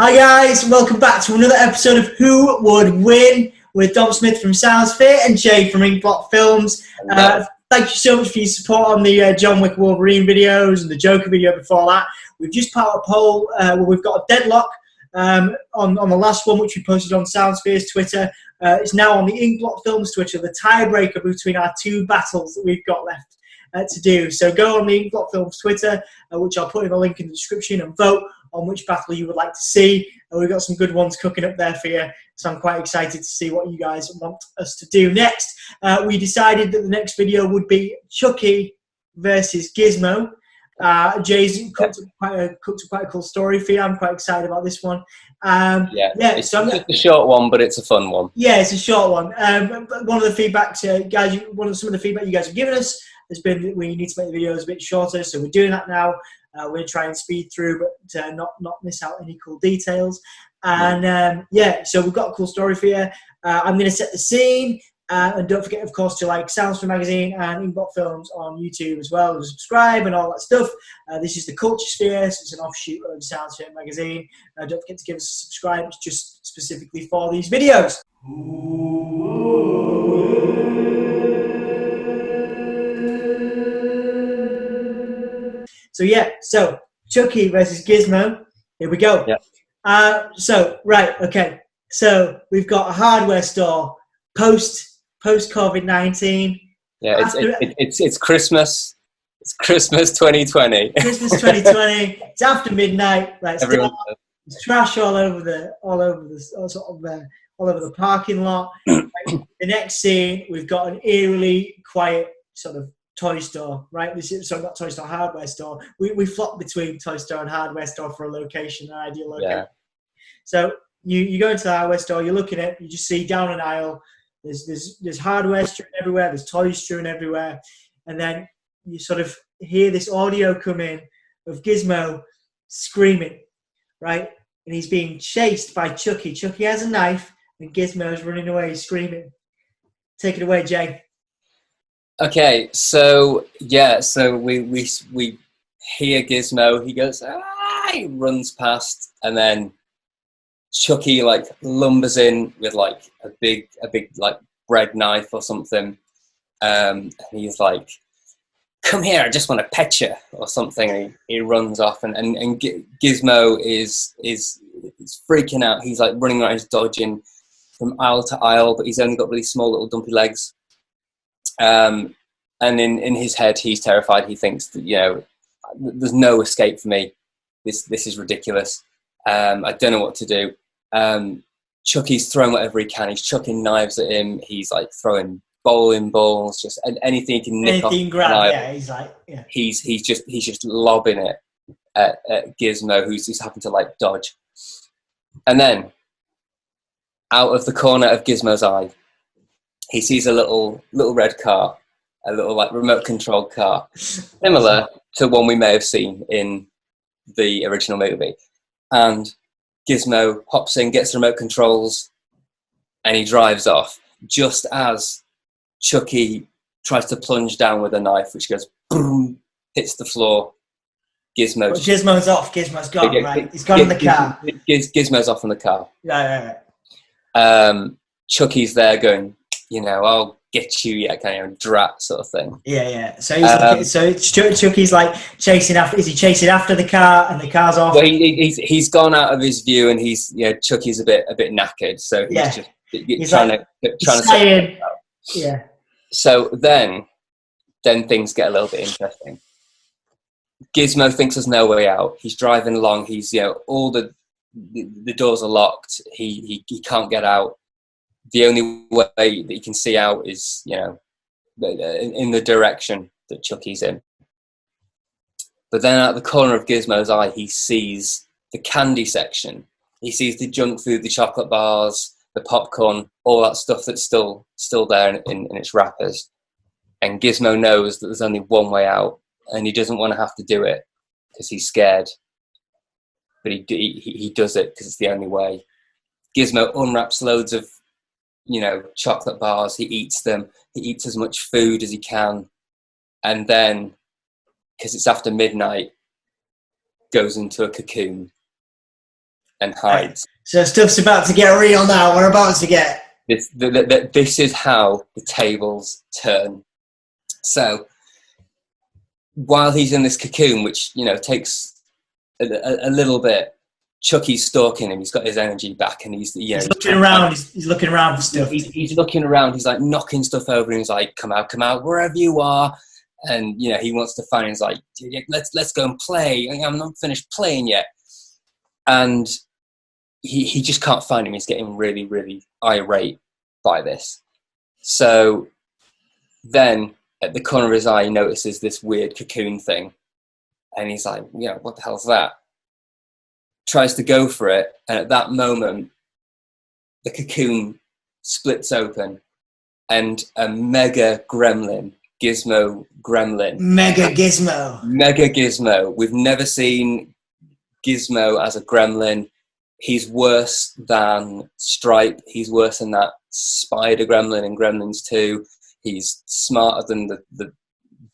Hi guys, welcome back to another episode of Who Would Win with Dom Smith from Soundsphere and Jay from Inkblot Films. Thank you so much for your support on the John Wick Wolverine videos and the Joker video before that. We've just put out a poll where we've got a deadlock on the last one, which we posted on Sounsphere's Twitter. It's now on the Inkblot Films Twitter, the tiebreaker between our two battles that we've got left to do. So go on the Inkblot Films Twitter, which I'll put in the link in the description, and vote on which battle you would like to see. And we've got some good ones cooking up there for you, so I'm quite excited to see what you guys want us to do next. We decided that the next video would be Chucky versus Gizmo. Jay's cooked up quite a cool story for you. I'm quite excited about this one. It's just a short one, but it's a fun one. Yeah, it's a short one. One of the feedbacks, guys, some of the feedback you guys have given us has been that we need to make the videos a bit shorter, so we're doing that now. We're going to try and speed through, but not miss out any cool details. And so we've got a cool story for you. I'm going to set the scene. And don't forget, of course, to like Soundsphere magazine and Inkblot Films on YouTube as well, and subscribe and all that stuff. This is the Culture Sphere, so it's an offshoot of Soundsphere magazine. Don't forget to give us a subscribe. It's just specifically for these videos. So Chucky versus Gizmo. Here we go. Yeah. So we've got a hardware store post COVID-19. Yeah, it's Christmas. It's Christmas 2020. Christmas 2020. It's after midnight. Right, there's trash all over the parking lot. The next scene, we've got an eerily quiet sort of toy store, right? Not toy store, hardware store. We flop between toy store and hardware store for a location, an ideal location. Yeah. So you go into the hardware store, you're looking at, you just see down an aisle, there's hardware strewn everywhere, there's toys strewn everywhere, and then you sort of hear this audio come in of Gizmo screaming, right? And he's being chased by Chucky. Chucky has a knife, and Gizmo's running away screaming. Take it away, Jay. Okay, so we hear Gizmo. He goes, ah! He runs past, and then Chucky like lumbers in with like a big like bread knife or something. And he's like, "Come here, I just want to pet you," or something. And he runs off, and Gizmo is freaking out. He's like running around, he's dodging from aisle to aisle, but he's only got really small little dumpy legs. And in his head, he's terrified. He thinks that, there's no escape for me. This is ridiculous. I don't know what to do. Chucky's throwing whatever he can. He's chucking knives at him. He's like throwing bowling balls, just anything he can nick off. He's just lobbing it at Gizmo, who's having to like dodge. And then out of the corner of Gizmo's eye, he sees a little red car, a little like remote controlled car, similar to one we may have seen in the original movie. And Gizmo hops in, gets the remote controls, and he drives off just as Chucky tries to plunge down with a knife, which goes boom, hits the floor. Gizmo's off. Gizmo's gone, right? He's gone in the car. Gizmo's off in the car. Right. Chucky's there going, I'll get you, kind of drat sort of thing. Yeah. So Chucky's like chasing after. Is he chasing after the car, and the car's off? Well, he's gone out of his view, and Chucky's a bit knackered, so he's trying to say, yeah. So then things get a little bit interesting. Gizmo thinks there's no way out. He's driving along. He's all the doors are locked. He can't get out. The only way that he can see out is, in the direction that Chucky's in. But then out the corner of Gizmo's eye, he sees the candy section. He sees the junk food, the chocolate bars, the popcorn, all that stuff that's still there in its wrappers. And Gizmo knows that there's only one way out, and he doesn't want to have to do it because he's scared. But he does it because it's the only way. Gizmo unwraps loads of chocolate bars. He eats them. He eats as much food as he can. And then, because it's after midnight, goes into a cocoon and hides. So stuff's about to get real now. We're about to get... This is how the tables turn. So while he's in this cocoon, which, you know, takes a little bit, Chucky's stalking him. He's got his energy back, and he's looking around. He's looking around for stuff. He's looking around. He's like knocking stuff over, and he's like, come out, wherever you are. And, you know, he wants to find him. He's like, let's go and play. I'm not finished playing yet. And he just can't find him. He's getting really, really irate by this. So then at the corner of his eye, he notices this weird cocoon thing. And he's like, yeah, what the hell's that? Tries to go for it. And at that moment, the cocoon splits open and a mega gremlin, Gizmo gremlin. Mega Gizmo. We've never seen Gizmo as a gremlin. He's worse than Stripe. He's worse than that spider gremlin in Gremlins 2. He's smarter than the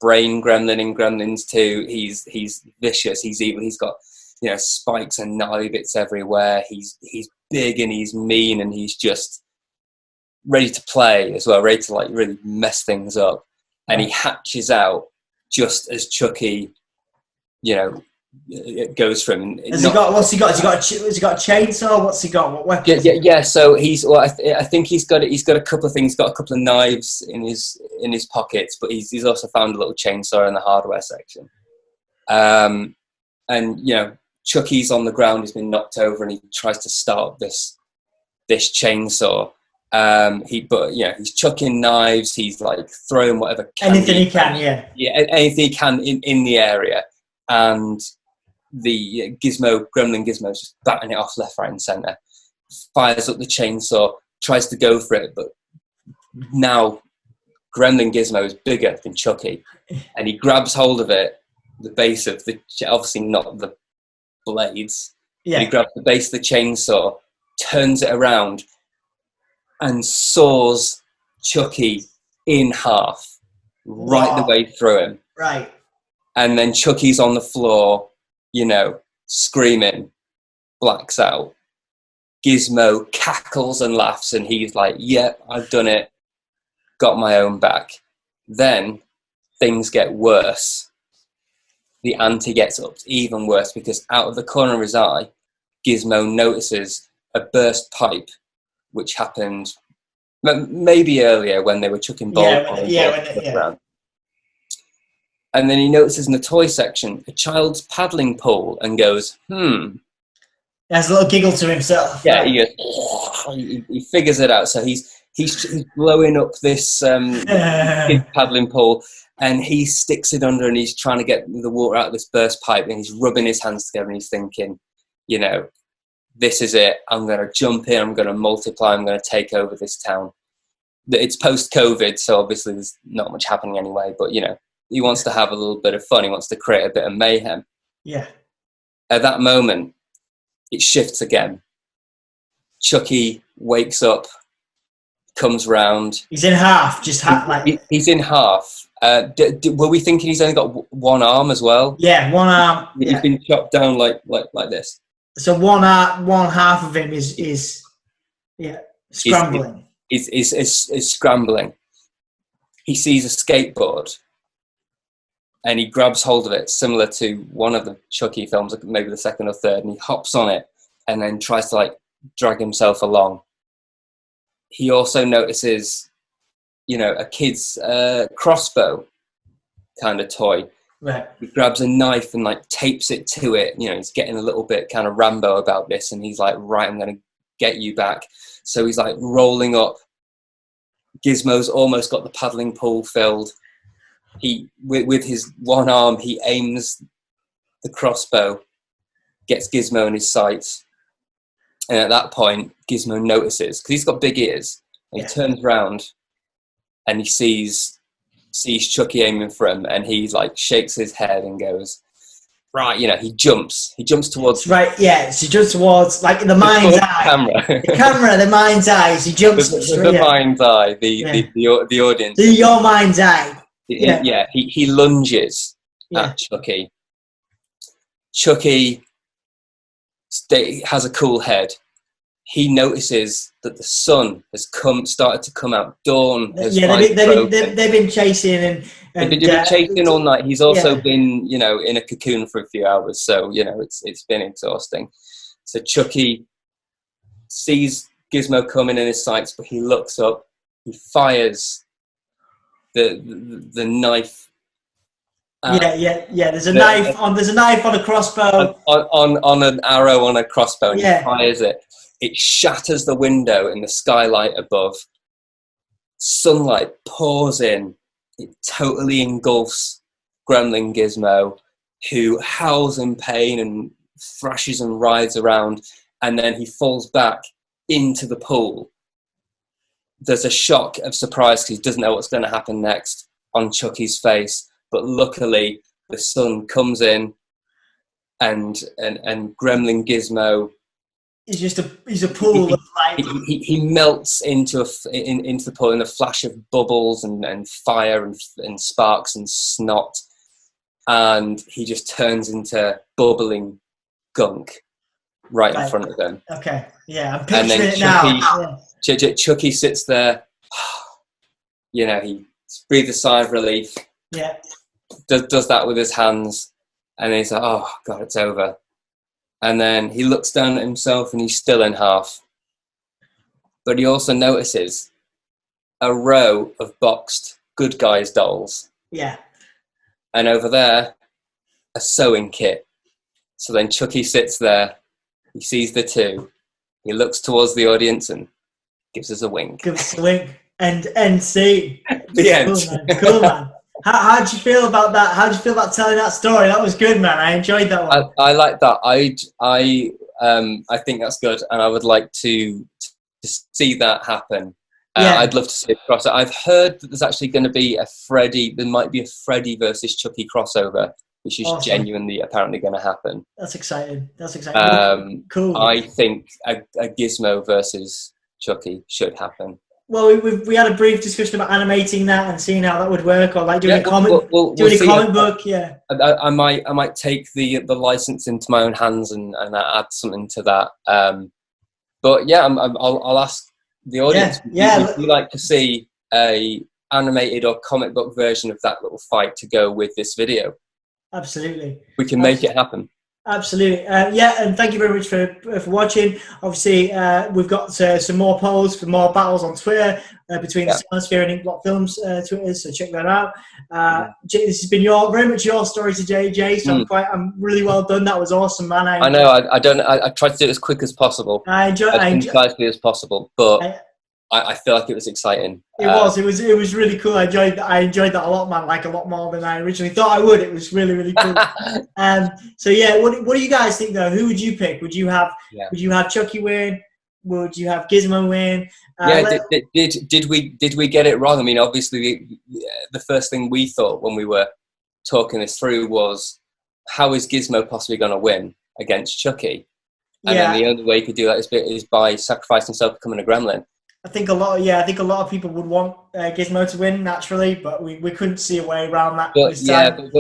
brain gremlin in Gremlins 2. He's vicious. He's evil. He's got, you know, spikes and gnarly bits everywhere. He's big and he's mean, and he's just ready to play as well, ready to like really mess things up. And he hatches out just as Chucky, you know, it goes for him. What's he got? Has he got a chainsaw? What's he got? What weapons? Yeah. So I think he's got a couple of things. He's got a couple of knives in his pockets, but he's also found a little chainsaw in the hardware section. And you know, Chucky's on the ground. He's been knocked over, and he tries to start this chainsaw. He's chucking knives. He's like throwing whatever anything he can. Anything he can in the area. And the Gremlin Gizmo is just batting it off left, right, and centre. Fires up the chainsaw, tries to go for it, but now Gremlin Gizmo is bigger than Chucky, and he grabs hold of it, the base of the, obviously not the blades. Yeah. He grabs the base of the chainsaw, turns it around, and saws Chucky in half, right the way through him. Right. And then Chucky's on the floor, you know, screaming, blacks out. Gizmo cackles and laughs, and he's like, yep, I've done it. Got my own back. Then things get worse. The ante gets up even worse, because out of the corner of his eye, Gizmo notices a burst pipe, which happened maybe earlier when they were chucking balls around. And then he notices in the toy section a child's paddling pole and goes, He has a little giggle to himself. Yeah, he goes, he figures it out. So he's blowing up this kid paddling pole, and he sticks it under, and he's trying to get the water out of this burst pipe, and he's rubbing his hands together, and he's thinking, you know, this is it. I'm going to jump in. I'm going to multiply. I'm going to take over this town. It's post-COVID, so obviously there's not much happening anyway, but, you know, he wants to have a little bit of fun. He wants to create a bit of mayhem. Yeah. At that moment, it shifts again. Chucky wakes up, comes round. He's in half, just half. He's in half. Were we thinking he's only got one arm as well? Yeah, one arm. He's been chopped down like this. So one half of him is scrambling. Is scrambling. He sees a skateboard, and he grabs hold of it, similar to one of the Chucky films, maybe the second or third, and he hops on it and then tries to like drag himself along. He also notices, you know, a kid's crossbow kind of toy. Right. He grabs a knife and like tapes it to it. You know, he's getting a little bit kind of Rambo about this, and he's like, right, I'm going to get you back. So he's like rolling up. Gizmo's almost got the paddling pool filled. He, with his one arm, he aims the crossbow, gets Gizmo in his sights, and at that point, Gizmo notices, because he's got big ears, and he turns around, and he sees Chucky aiming for him, and he like shakes his head and goes, right, you know, he jumps towards... Right, yeah, so he jumps towards, like, the mind's eye. The mind's eye, so he jumps... The mind's eye, the audience. Your mind's eye. Yeah, he lunges at Chucky. Chucky has a cool head. He notices that the sun has started to come out. Dawn has they've been chasing and they've been chasing all night. He's also been, you know, in a cocoon for a few hours, so you know it's been exhausting. So Chucky sees Gizmo coming in his sights, but he looks up. He fires the knife. There's a knife on a crossbow. On an arrow on a crossbow, and he fires it. It shatters the window in the skylight above. Sunlight pours in. It totally engulfs Gremlin Gizmo, who howls in pain and thrashes and writhes around, and then he falls back into the pool. There's a shock of surprise because he doesn't know what's going to happen next on Chucky's face, but luckily the sun comes in, and Gremlin Gizmo, he's a pool of light. He melts into the pool in a flash of bubbles and fire and sparks and snot, and he just turns into bubbling gunk right in front of them. Okay, I'm picturing it now. Chucky sits there, you know, he breathes a sigh of relief. Yeah. Does that with his hands, and he's like, oh God, it's over. And then he looks down at himself and he's still in half. But he also notices a row of boxed good guys dolls. Yeah. And over there, a sewing kit. So then Chucky sits there, he sees the two, he looks towards the audience and gives us a wink. Gives us a wink. And see. The end. Cool, man. Cool, man. How did you feel about that? How did you feel about telling that story? That was good, man. I enjoyed that one. I like that. I think that's good, and I would like to see that happen. I'd love to see a crossover. I've heard that there's actually going to be there might be a Freddy versus Chucky crossover, which is genuinely apparently going to happen. That's exciting. Cool. I think a Gizmo versus Chucky should happen. Well, we had a brief discussion about animating that and seeing how that would work, or like doing a comic book. Yeah, I might take the license into my own hands and add something to that. But yeah, I'll ask the audience. Would you like to see a animated or comic book version of that little fight to go with this video? Absolutely. We can make it happen. Absolutely. And thank you very much for watching. Obviously, we've got some more polls for more battles on Twitter between the Soundsphère and Inkblot Films Twitters, so check that out. This has been very much your story today, Jay, so I'm really well done. That was awesome, man. I know. I tried to do it as quick as possible. As concisely as possible, but I feel like it was exciting. It was really cool. I enjoyed that a lot, man. Like a lot more than I originally thought I would. It was really, really cool. So yeah, what do you guys think though? Who would you pick? Would you have Chucky win? Would you have Gizmo win? Did we get it wrong? I mean, obviously the first thing we thought when we were talking this through was, how is Gizmo possibly going to win against Chucky? And then the only way you could do that is by sacrificing himself, becoming a gremlin. I think a lot of people would want Gizmo to win naturally, but we couldn't see a way around that. But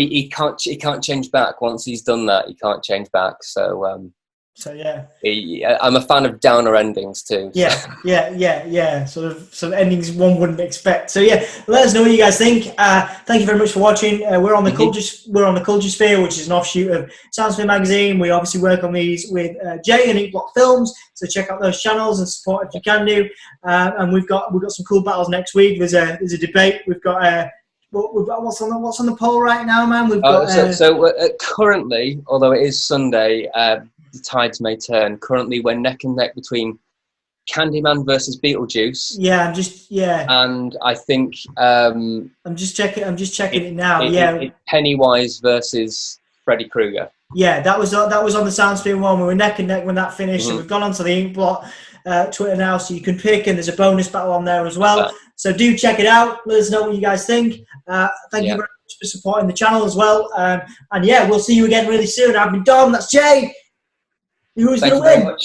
he can't change back. Once he's done that, he can't change back. So I'm a fan of downer endings too. Sort of endings one wouldn't expect. So yeah, let us know what you guys think. Thank you very much for watching. We're on the Culture Sphere, which is an offshoot of Soundsphère magazine. We obviously work on these with Jay and Inkblot Films, so check out those channels and support if you can do. And we've got some cool battles next week. There's a debate. We've got what's on the poll right now, man. We've got currently, although it is Sunday, the tides may turn. Currently, we're neck and neck between Candyman versus Beetlejuice. And I think I'm just checking it now. It's Pennywise versus Freddy Krueger. Yeah, that was on the Soundsphère one. We were neck and neck when that finished, and we've gone onto the Inkblot Twitter now, so you can pick, and there's a bonus battle on there as well. So do check it out. Let us know what you guys think. Thank you very much for supporting the channel as well. And yeah, we'll see you again really soon. I've been Dom. That's Jay. Who's going to win?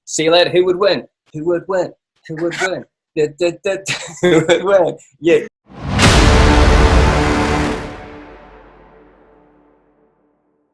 See you later. Who would win? Who would win? Who would win? Who would win? Yeah.